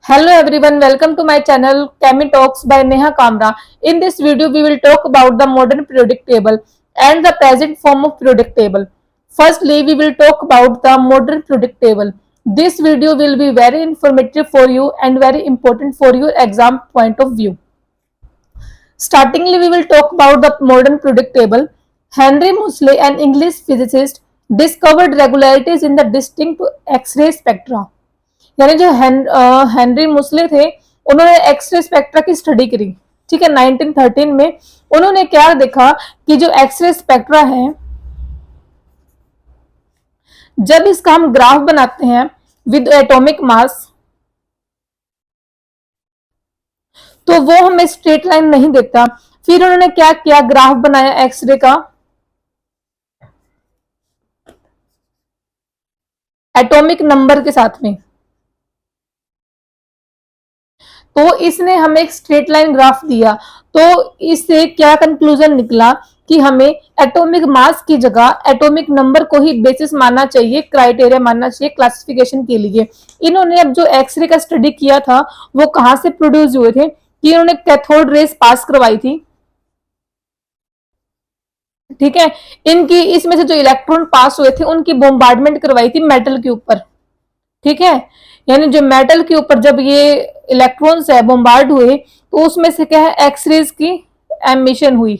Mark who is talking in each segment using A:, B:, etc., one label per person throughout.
A: Hello everyone, welcome to my channel Chemi Talks by Neha Kamra. In this video, we will talk about the modern periodic table and the present form of periodic table. Firstly, we will talk about the modern periodic table. This video will be very informative for you and very important for your exam point of view. Startingly, we will talk about the modern periodic table. Henry Moseley, an English physicist, discovered regularities in the distinct X-ray spectra. यानी जो Henry मुस्ले थे उन्होंने x ray spectra की study करी। ठीक है, 1913 में उन्होंने क्या देखा कि जो एक्सरे स्पेक्ट्रा है, जब इसका हम ग्राफ बनाते हैं विद एटॉमिक मास तो वो हमें स्ट्रेट लाइन नहीं देता। फिर उन्होंने क्या किया, ग्राफ बनाया एक्सरे का एटॉमिक नंबर के साथ में, तो इसने हमें एक स्ट्रेट लाइन ग्राफ दिया। तो इससे क्या कंक्लूजन निकला कि हमें एटॉमिक मास की जगह एटॉमिक नंबर को ही बेसिस मानना चाहिए, क्राइटेरिया मानना चाहिए क्लासिफिकेशन के लिए। इन्होंने अब जो एक्सरे का स्टडी किया था वो कहां से प्रोड्यूस हुए थे कि इन्होंने कैथोड रेस पास करवाई थी। ठीक है, इनकी इसमें से जो इलेक्ट्रॉन पास हुए थे उनकी बॉम्बार्डमेंट करवाई थी मेटल के ऊपर। ठीक है, यानी जो मेटल के ऊपर जब ये इलेक्ट्रॉन्स है बॉम्बार्ड हुए तो उसमें से क्या है, एक्सरेज की एमिशन हुई।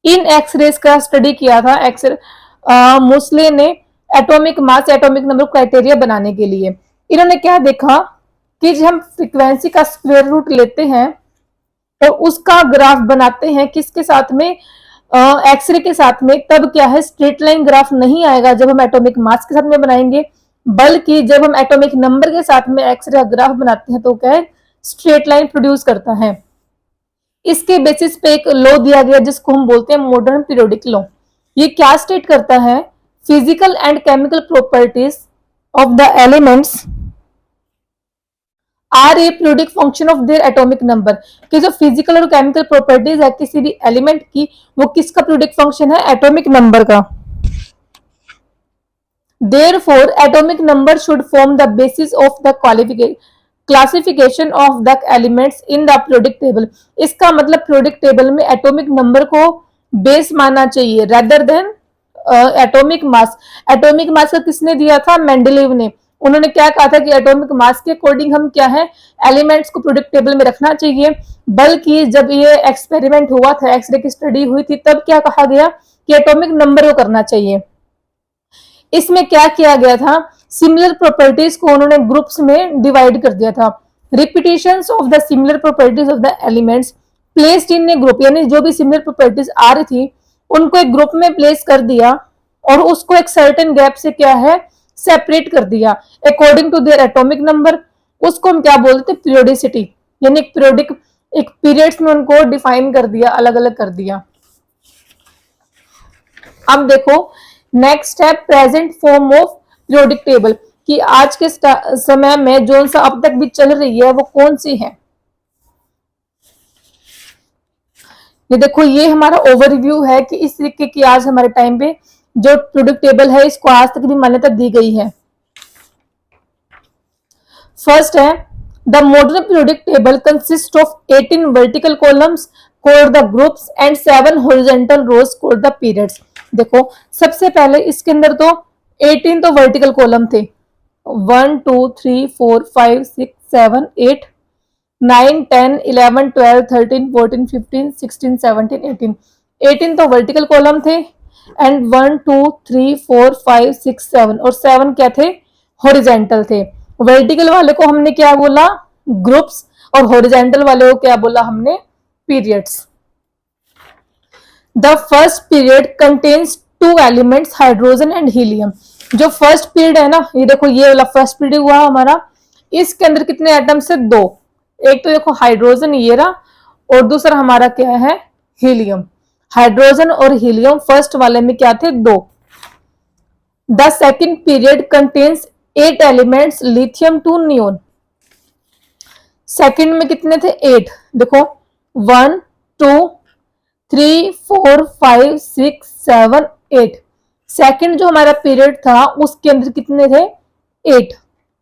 A: इन एक्सरेज का स्टडी किया था मोस्ले ने atomic mass atomic number criteria बनाने के लिए। इन्होंने क्या देखा कि जब हम फ्रीक्वेंसी का स्क्वायर रूट लेते हैं और तो उसका ग्राफ बनाते हैं किसके साथ में, एक्सरे के साथ में, तब क्या है, स्ट्रेट लाइन ग्राफ नहीं आएगा जब हम एटॉमिक मास के साथ में बनाएंगे, बल्कि जब हम एटॉमिक नंबर के साथ में एक्सरे का ग्राफ बनाते हैं तो क्या है, स्ट्रेट लाइन प्रोड्यूस करता है। इसके बेसिस पे एक लॉ दिया गया जिसको हम बोलते हैं मॉडर्न पीरियोडिक लॉ। ये क्या स्टेट करता है, physical and chemical properties of the elements are a periodic function of their atomic number, कि जो फिजिकल और केमिकल प्रॉपर्टीज है किसी भी एलिमेंट की वो किसका पीरियोडिक फंक्शन है, एटॉमिक नंबर का। Therefore, atomic number should form the basis of the classification of the elements in the periodic table. इसका मतलब periodic table में atomic number को बेस मानना चाहिए rather than atomic mass. Atomic mass का किसने दिया था, मेंडलीव ने। उन्होंने क्या कहा था कि एटॉमिक मास के अकॉर्डिंग हम क्या है, एलिमेंट्स को periodic टेबल में रखना चाहिए। बल्कि जब ये एक्सपेरिमेंट हुआ था, एक्सरे की स्टडी हुई थी, तब क्या कहा गया कि एटॉमिक नंबर को करना चाहिए। इसमें क्या किया गया था, सिमिलर प्रॉपर्टीज को उन्होंने ग्रुप्स में डिवाइड कर दिया था। Repetitions of the similar properties of the elements placed in A group, यानी जो भी सिमिलर प्रॉपर्टीज आ रही थी उनको एक ग्रुप में प्लेस कर दिया और उसको एक सर्टेन गैप से क्या है, सेपरेट कर दिया according to their atomic number. उसको हम क्या बोलते थे, पीरियोडिसिटी, यानी एक पीरियोडिक एक पीरियड्स में उनको डिफाइन कर दिया, अलग अलग कर दिया। अब देखो नेक्स्ट है present form of periodic table, कि आज के समय में जो सा अब तक भी चल रही है वो कौन सी है। ये देखो, ये हमारा ओवरव्यू है कि इस तरीके की आज हमारे टाइम पे जो पीरियोडिक टेबल है इसको आज तक भी मान्यता दी गई है। फर्स्ट है the modern periodic table consist of 18 vertical columns called the groups and 7 horizontal rows called the periods। देखो सबसे पहले इसके अंदर तो 18 तो वर्टिकल कॉलम थे, 1 2 3 4 5 6 7 8 9 10 11 12 13 14 15 16 17 18 18 तो वर्टिकल कॉलम थे एंड 1 2 3 4 5 6 7 और 7 क्या थे, हॉरिजेंटल थे। वर्टिकल वाले को हमने क्या बोला, ग्रुप्स, और हॉरिजेंटल वाले को क्या बोला हमने, periods। The first period contains two elements, hydrogen and helium। जो फर्स्ट पीरियड है ना, ये देखो ये वाला फर्स्ट पीरियड हुआ हमारा, इसके अंदर कितने एटम्स है, दो। एक तो देखो हाइड्रोजन ये रहा और दूसरा हमारा क्या है, हीलियम। हाइड्रोजन और हीलियम फर्स्ट वाले में क्या थे, दो। The second period contains 8 elements, lithium to neon. Second में कितने थे, 8। देखो 1 2 3 4 5 6 7 8। सेकंड जो हमारा पीरियड था उसके अंदर कितने थे, 8।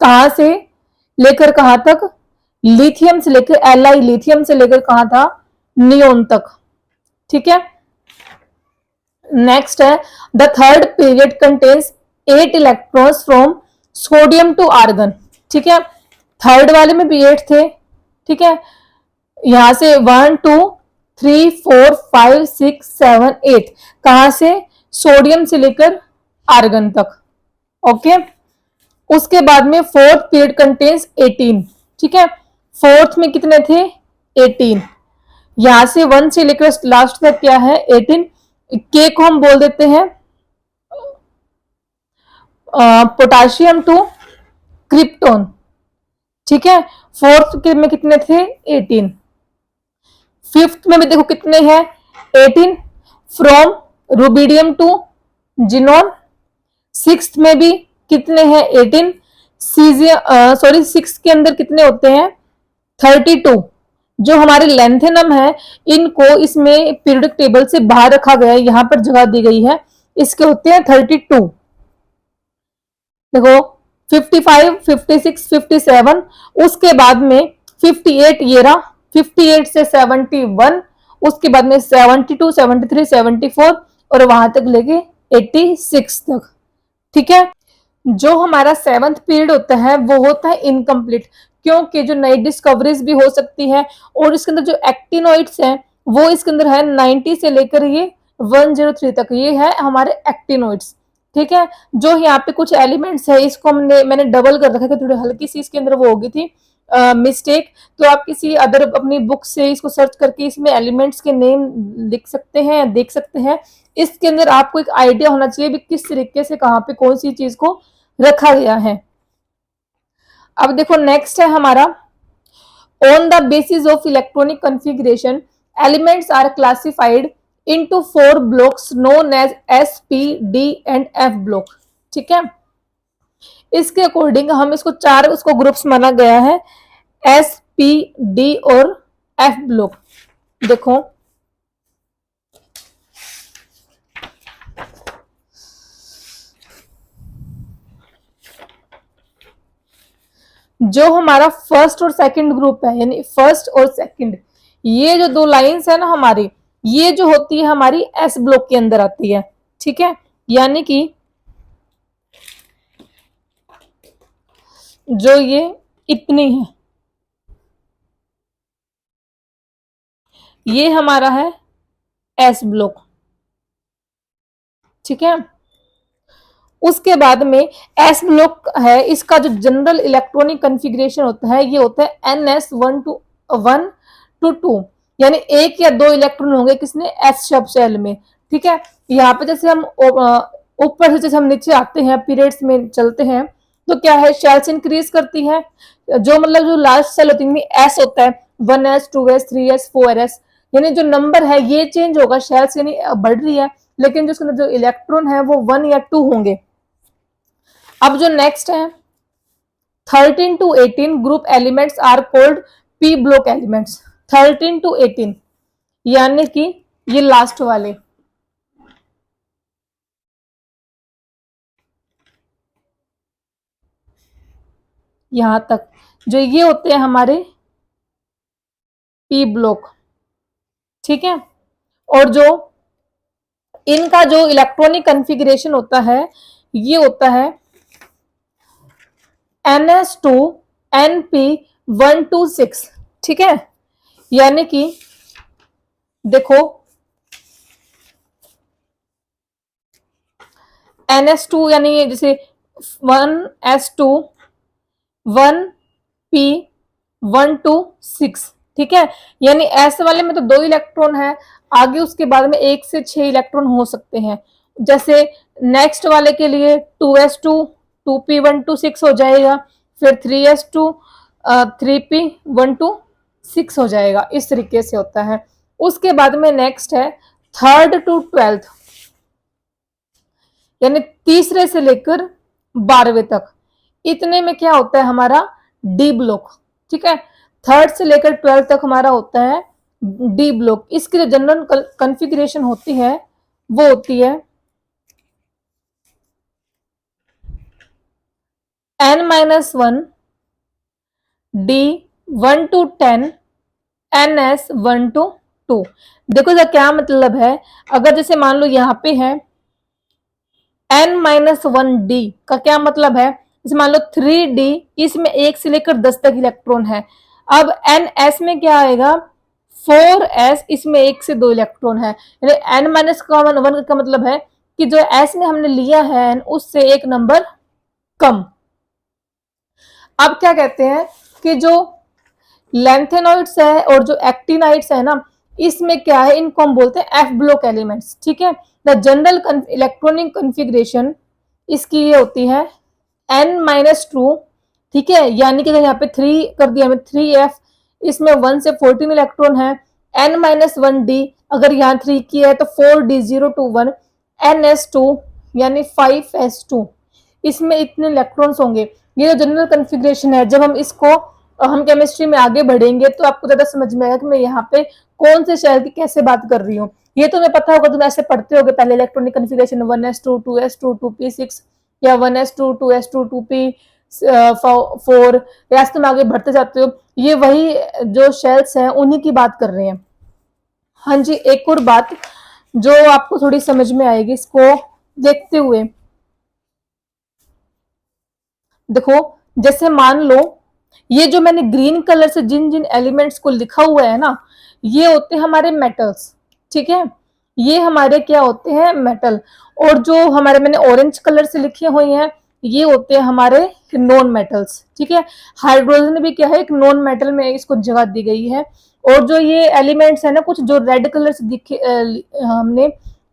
A: कहां से लेकर कहां तक, लिथियम से लेकर Li लिथियम से लेकर कहां था, नियोन तक। ठीक है, नेक्स्ट है the third period contains 8 electrons from sodium to argon. ठीक है, थर्ड वाले में भी 8 थे। ठीक है, यहां से 1 2 3 4 5 6 7 8, कहां से, सोडियम से लेकर आर्गन तक। ओके, उसके बाद में फोर्थ पीरियड कंटेन्स 18। ठीक है, फोर्थ में कितने थे, 18। यहां से 1 से लेकर लास्ट तक क्या है, 18। के को हम बोल देते हैं पोटाशियम टू क्रिप्टोन। ठीक है, फोर्थ में कितने थे, 18। फिफ्थ में भी देखो कितने हैं, 18 from rubidium to xenon. Sixth में भी कितने हैं, 18। सॉरी, सिक्स के अंदर कितने होते हैं, 32। जो हमारे लेंथेनम है, इनको इसमें पीरियोडिक टेबल से बाहर रखा गया है, यहां पर जगह दी गई है, इसके होते हैं 32। देखो 55 56 57, उसके बाद में 58 ये रहा, 58 से 71, उसके बाद में 72 73 74 और वहां तक लेके 86 तक। ठीक है, जो हमारा सेवंथ पीरियड होता है वो होता है इनकम्प्लीट, क्योंकि जो नई डिस्कवरीज भी हो सकती है, और इसके अंदर जो एक्टिनोइड्स हैं वो इसके अंदर है 90 से लेकर ये 103 तक, ये है हमारे एक्टिनोइड्स। ठीक है, जो यहाँ पे कुछ एलिमेंट्स है, इसको मैंने डबल कर रखा है, थोड़ी हल्की सी इसके अंदर वो होगी थी मिस्टेक, तो आप किसी अदर अपनी बुक से इसको सर्च करके इसमें एलिमेंट्स के नेम लिख सकते हैं या देख सकते हैं। इसके अंदर आपको एक आइडिया होना चाहिए भी किस तरीके से कहाँ पे कौन सी चीज को रखा गया है। अब देखो नेक्स्ट है हमारा, on the basis of electronic configuration elements are classified into 4 blocks known as s p d and f block. ठीक है, इसके अकॉर्डिंग हम इसको चार उसको ग्रुप्स माना गया है, एस पी डी और एफ ब्लॉक। देखो जो हमारा फर्स्ट और सेकंड ग्रुप है, यानी फर्स्ट और सेकंड, ये जो दो लाइंस है ना हमारी, ये जो होती है हमारी एस ब्लॉक के अंदर आती है। ठीक है, यानी कि जो ये इतनी है, ये हमारा है एस ब्लॉक। ठीक है, उसके बाद में एस ब्लॉक है, इसका जो जनरल इलेक्ट्रॉनिक कॉन्फ़िगरेशन होता है ये होता है NS1 to 2, यानी एक या दो इलेक्ट्रॉन होंगे किसने, एस सब शेल में। ठीक है, यहाँ पे जैसे हम ऊपर से जैसे हम नीचे आते हैं, पीरियड्स में चलते हैं, तो क्या है, शेल्स इंक्रीज करती है, जो मतलब जो लास्ट सेल होती है एस होता है, 1s 2s 3s 4s, यानी जो नंबर है ये चेंज होगा, शेल्स यानी बढ़ रही है, लेकिन जो उसके अंदर जो इलेक्ट्रॉन है वो 1 या 2 होंगे। अब जो नेक्स्ट है 13 to 18 group elements are called p block elements. 13 to 18 यानी कि ये लास्ट वाले, यहां तक जो ये होते हैं हमारे पी ब्लॉक। ठीक है, और जो इनका जो इलेक्ट्रॉनिक कॉन्फ़िगरेशन होता है ये होता है NS2NP126। ठीक है, यानी कि देखो NS2 यानी जैसे 1s2 1p126। ठीक है, यानी ऐसे वाले में तो 2 इलेक्ट्रॉन है, आगे उसके बाद में 1 से 6 इलेक्ट्रॉन हो सकते हैं। जैसे नेक्स्ट वाले के लिए 2s2 2p126 हो जाएगा, फिर 3s2 3p126 हो जाएगा, इस तरीके से होता है। उसके बाद में नेक्स्ट है थर्ड टू ट्वेल्थ, यानी तीसरे से लेकर 12वें तक, इतने में क्या होता है हमारा डी ब्लॉक। ठीक है, थर्ड से लेकर 12 तक हमारा होता है डी ब्लॉक। इसकी जो जनरल कॉन्फ़िगरेशन होती है वो होती है N-1 D 1 to 10, NS 1 to 2। देखो इसका क्या मतलब है, अगर जैसे मान लो यहाँ पे है n-1d का क्या मतलब है, जैसे मान लो 3d, इसमें 1 से लेकर 10 तक इलेक्ट्रॉन है। अब ns में क्या आएगा, 4s, इसमें 1 से 2 इलेक्ट्रॉन है। यानी n-1 का मतलब है कि जो s में हमने लिया है n, उससे एक नंबर कम। अब क्या कहते हैं कि जो लेंथेनॉइड्स है और जो एक्टिनाइड्स है ना, इसमें क्या है, इनको हम बोलते हैं एफ ब्लॉक एलिमेंट्स। ठीक है, द जनरल इलेक्ट्रॉनिक कॉन्फ़िगरेशन इसकी ये होती है n-2। ठीक है, यानी कि अगर यहाँ पे 3 कर दिया हमें 3f, इसमें 1 से 14 इलेक्ट्रॉन है। n-1d अगर यहाँ 3 की है तो 4d 0 to 1, ns2 यानी 5s2, इसमें इतने इलेक्ट्रॉन्स होंगे। ये जो जनरल कॉन्फ़िगरेशन है, जब हम इसको हम केमिस्ट्री में आगे बढ़ेंगे तो आपको ज्यादा समझ में आएगा कि मैं यहाँ पे कौन से शेल की कैसे बात कर रही हूँ। ये तुम्हें पता होगा, तुम ऐसे पढ़ते होगे पहले electronic configuration 1s2 2s2 2p6 या 1s2 2s2 2p4, ऐसे तुम आगे बढ़ते जाते हो। ये वही जो शेल्स हैं उन्हीं की बात कर रहे हैं। हाँ जी, एक और बात जो आपको थोड़ी समझ में आएगी इसको देखते हुए, देखो जैसे मान लो ये जो मैंने ग्रीन कलर से जिन जिन एलिमेंट्स को लिखा हुआ है ना, ये होते हैं हमारे मेटल्स। ठीक है, ये हमारे क्या होते हैं, मेटल। और जो हमारे मैंने ऑरेंज कलर से लिखे हुए हैं, ये होते हैं हमारे नॉन मेटल्स। ठीक है, हाइड्रोजन भी क्या है, एक नॉन मेटल में इसको जगह दी गई है। और जो ये एलिमेंट्स है ना, कुछ जो रेड कलर से दिखे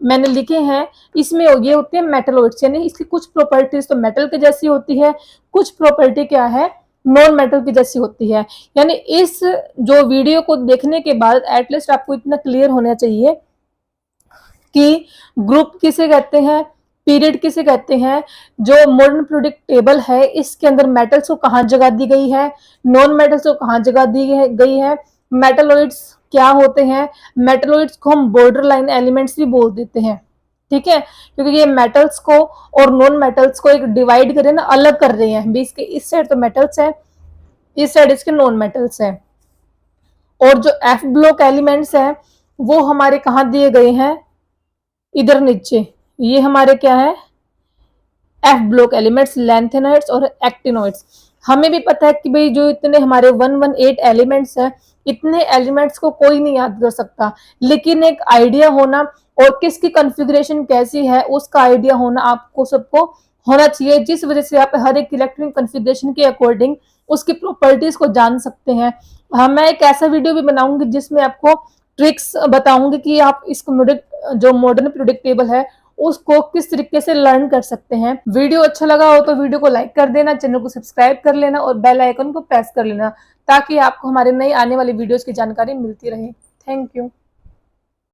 A: मैंने लिखे हैं, इसमें ये होते हैं मेटलोइड्स, यानी इसकी कुछ प्रॉपर्टीज तो मेटल के जैसी होती है, कुछ प्रॉपर्टी क्या है, नॉन मेटल की जैसी होती है। यानी इस जो वीडियो को देखने के बाद एटलीस्ट आपको इतना क्लियर होना चाहिए कि ग्रुप किसे कहते हैं, पीरियड किसे कहते हैं, जो मॉडर्न पीरियोडिक टेबल है इसके अंदर मेटल्स को कहाँ जगह दी गई है, नॉन मेटल्स को कहाँ जगह दी गई है, मेटलोइड्स क्या होते हैं। मेटलोइड्स को हम बॉर्डर लाइन एलिमेंट्स भी बोल देते हैं। ठीक है, क्योंकि ये मेटल्स को और नॉन मेटल्स को एक डिवाइड कर रहे हैं ना, अलग कर रहे हैं। बीच के इस साइड तो मेटल्स है, इस साइड इसके नॉन मेटल्स है। और जो एफ ब्लॉक एलिमेंट्स है वो हमारे कहाँ दिए गए हैं, इधर नीचे। ये हमारे क्या है, एफ ब्लॉक एलिमेंट्स, लैंथेनॉइड्स और एक्टिनॉइड्स। हमें भी पता है कि भाई जो इतने हमारे 118 एलिमेंट्स हैं, इतने एलिमेंट्स को कोई नहीं याद कर सकता, लेकिन एक आइडिया होना और किसकी कॉन्फ़िगरेशन कैसी है उसका आइडिया होना आपको सबको होना चाहिए, जिस वजह से आप हर एक इलेक्ट्रॉनिक कॉन्फ़िगरेशन के अकॉर्डिंग उसकी प्रॉपर्टीज को जान सकते हैं। हाँ, मैं एक ऐसा वीडियो भी बनाऊंगी जिसमें आपको ट्रिक्स बताऊंगी कि आप इसको जो मॉडर्न पीरियोडिक टेबल है उसको किस तरीके से लर्न कर सकते हैं। वीडियो अच्छा लगा हो तो वीडियो को लाइक कर देना, चैनल को सब्सक्राइब कर लेना और बेल आइकन को प्रेस कर लेना, ताकि आपको हमारे नई आने वाली वीडियोस की जानकारी मिलती रहे। Thank you.